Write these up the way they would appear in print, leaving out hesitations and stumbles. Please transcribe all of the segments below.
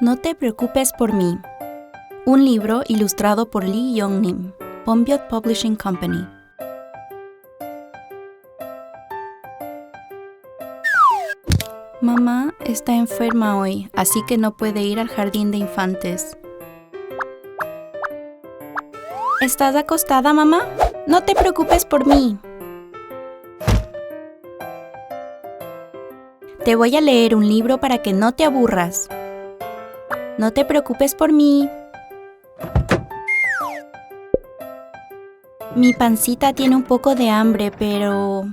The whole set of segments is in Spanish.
No te preocupes por mí. Un libro ilustrado por Lee Yong-nim, Bombyot Publishing Company. Mamá está enferma hoy, así que no puede ir al jardín de infantes. ¿Estás acostada, mamá? No te preocupes por mí. Te voy a leer un libro para que no te aburras. No te preocupes por mí. Mi pancita tiene un poco de hambre, pero...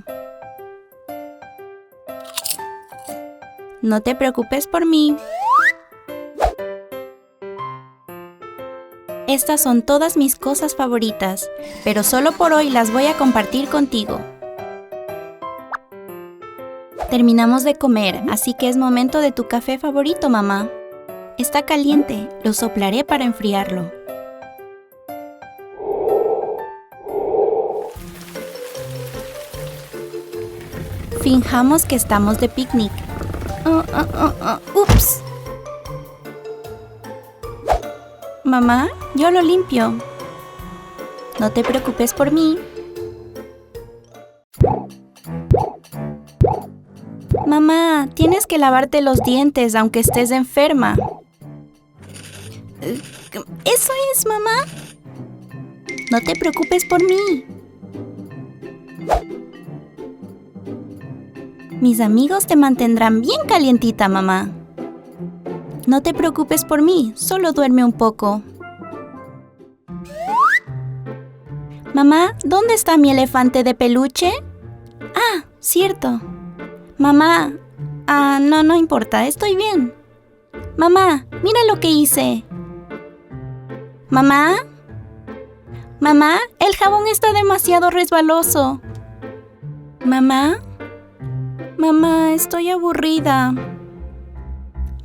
No te preocupes por mí. Estas son todas mis cosas favoritas, pero solo por hoy las voy a compartir contigo. Terminamos de comer, así que es momento de tu café favorito, mamá. Está caliente, lo soplaré para enfriarlo. Finjamos que estamos de picnic. ¡Ups! Mamá, yo lo limpio. No te preocupes por mí. Mamá, tienes que lavarte los dientes aunque estés enferma. ¿Eso es, mamá? No te preocupes por mí. Mis amigos te mantendrán bien calientita, mamá. No te preocupes por mí, solo duerme un poco. Mamá, ¿dónde está mi elefante de peluche? Ah, cierto. Mamá, no importa, estoy bien. Mamá, mira lo que hice. Mamá, mamá, el jabón está demasiado resbaloso. Mamá, mamá, estoy aburrida.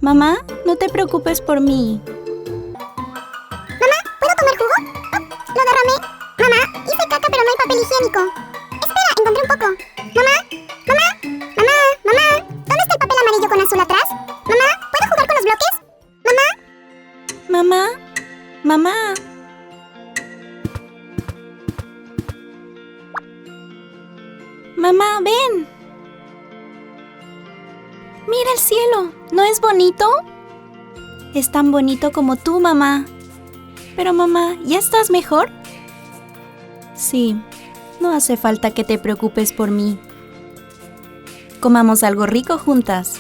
Mamá, no te preocupes por mí. Mamá, ¿puedo tomar jugo? Oh, lo derramé. Mamá, hice caca pero no hay papel higiénico. Espera, encontré un poco. Mamá, ¿dónde está el papel amarillo con azul atrás? Mamá, ¿puedo jugar con los bloques? Mamá. Mamá, ven. Mira el cielo, ¿no es bonito? Es tan bonito como tú, mamá. Pero mamá, ¿ya estás mejor? Sí, no hace falta que te preocupes por mí. Comamos algo rico juntas.